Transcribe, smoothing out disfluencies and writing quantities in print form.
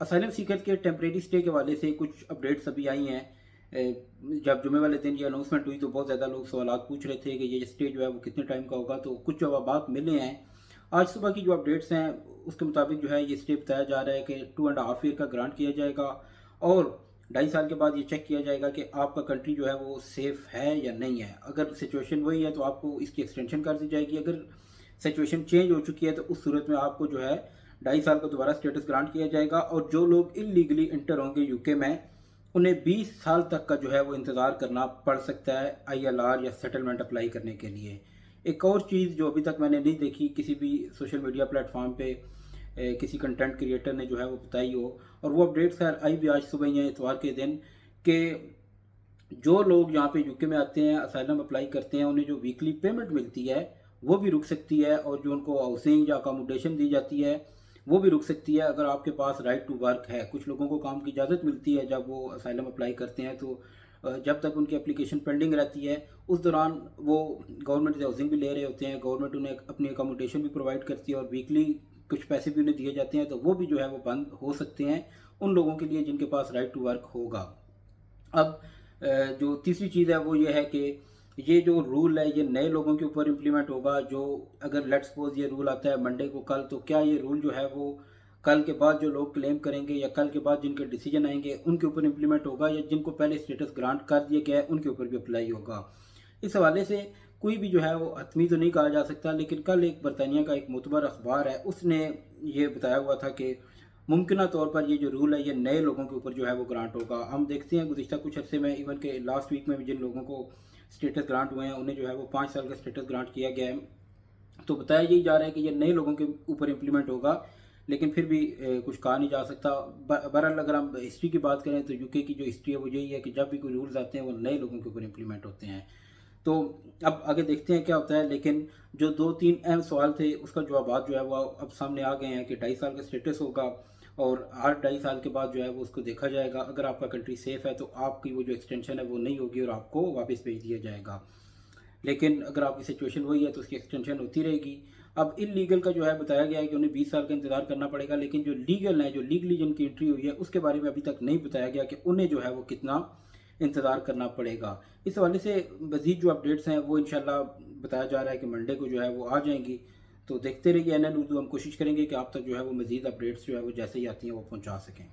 असylम seekers के temporary stay के हवाले से कुछ अपडेट्स अभी आई हैं। जब जुमे वाले दिन ये अनाउंसमेंट हुई तो बहुत ज़्यादा लोग सवालात पूछ रहे थे कि ये स्टे जो है वो कितने टाइम का होगा, तो कुछ जवाबात मिले हैं। आज सुबह की जो अपडेट्स हैं उसके मुताबिक जो है ये स्टे बताया जा रहा है कि 2.5 ईयर का ग्रांट किया जाएगा और 2.5 साल के बाद ये चेक किया जाएगा कि आपका कंट्री जो है वो सेफ़ है या नहीं है। अगर सिचुएशन वही है तो आपको इसकी एक्सटेंशन कर दी जाएगी। अगर सिचुएशन चेंज हो चुकी है तो उस सूरत में आपको जो है 2.5 साल का दोबारा स्टेटस ग्रांट किया जाएगा और जो लोग इलीगली इंटर होंगे यूके में उन्हें 20 साल तक का जो है वो इंतज़ार करना पड़ सकता है आईएलआर या सेटलमेंट अप्लाई करने के लिए। एक और चीज़ जो अभी तक मैंने नहीं देखी किसी भी सोशल मीडिया प्लेटफॉर्म पे किसी कंटेंट क्रिएटर ने जो है वो बताई हो, और वो अपडेट्स खैर आई भी आज सुबह ही है इतवार के दिन, कि जो लोग यहाँ पे यूके में आते हैं असाइलम अप्लाई करते हैं उन्हें जो वीकली पेमेंट मिलती है वो भी रुक सकती है, और जो उनको हाउसिंग या अकोमोडेशन दी जाती है वो भी रुक सकती है अगर आपके पास राइट टू वर्क है। कुछ लोगों को काम की इजाज़त मिलती है जब वो असाइलम अप्लाई करते हैं, तो जब तक उनकी एप्लीकेशन पेंडिंग रहती है उस दौरान वो गवर्नमेंट से हाउसिंग भी ले रहे होते हैं, गवर्नमेंट उन्हें अपनी अकोमोडेशन भी प्रोवाइड करती है और वीकली कुछ पैसे भी उन्हें दिए जाते हैं, तो वो भी जो है वो बंद हो सकते हैं उन लोगों के लिए जिनके पास राइट टू वर्क होगा। अब जो तीसरी चीज़ है वो ये है कि ये जो रूल है ये नए लोगों के ऊपर इम्प्लीमेंट होगा। जो अगर लेट्स सपोज ये रूल आता है मंडे को कल, तो क्या ये रूल जो है वो कल के बाद जो लोग क्लेम करेंगे या कल के बाद जिनके डिसीजन आएंगे उनके ऊपर इम्प्लीमेंट होगा, या जिनको पहले स्टेटस ग्रांट कर दिया गया है उनके ऊपर भी अप्लाई होगा। इस हवाले से कोई भी जो है वो हतमी तो नहीं कहा जा सकता, लेकिन कल एक बरतानिया का एक मोतबर अखबार है उसने ये बताया हुआ था कि मुमकिन तौर पर ये जो रूल है ये नए लोगों के ऊपर जो है वो ग्रांट होगा। हम देखते हैं गुज़िश्ता कुछ अर्से में इवन के लास्ट वीक में भी जिन लोगों को स्टेटस ग्रांट हुए हैं उन्हें जो है वो 5 साल का स्टेटस ग्रांट किया गया है। तो बताया यही जा रहा है कि ये नए लोगों के ऊपर इम्प्लीमेंट होगा, लेकिन फिर भी कुछ कहा नहीं जा सकता। बहरहाल अगर हम हिस्ट्री की बात करें तो यूके की जो हिस्ट्री है वो यही है कि जब भी कोई रूल्स आते हैं वो नए लोगों के ऊपर इम्प्लीमेंट होते हैं। तो अब आगे देखते हैं क्या होता है, लेकिन जो 2-3 अहम सवाल थे उसका जवाब जो है वो अब सामने आ गए हैं कि 2.5 साल का स्टेटस होगा और हर 2.5 साल के बाद जो है वो उसको देखा जाएगा। अगर आपका कंट्री सेफ़ है तो आपकी वो जो एक्सटेंशन है वो नहीं होगी और आपको वापस भेज दिया जाएगा। लेकिन अगर आपकी सिचुएशन वही है तो उसकी एक्सटेंशन होती रहेगी। अब इलीगल का जो है बताया गया है कि उन्हें 20 साल का इंतज़ार करना पड़ेगा, लेकिन जो लीगल है, जो लीगली जिनकी एंट्री हुई है उसके बारे में अभी तक नहीं बताया गया कि उन्हें जो है वो कितना इंतज़ार करना पड़ेगा। इस हवाले से मज़ीद जो अपडेट्स हैं वो इंशाल्लाह बताया जा रहा है कि मंडे को जो है वो आ जाएंगी। तो देखते रहिए एनएल उर्दू, हम कोशिश करेंगे कि आप तक जो है वो मज़ीद अपडेट्स जो है वो जैसे ही आती हैं वो पहुँचा सकें।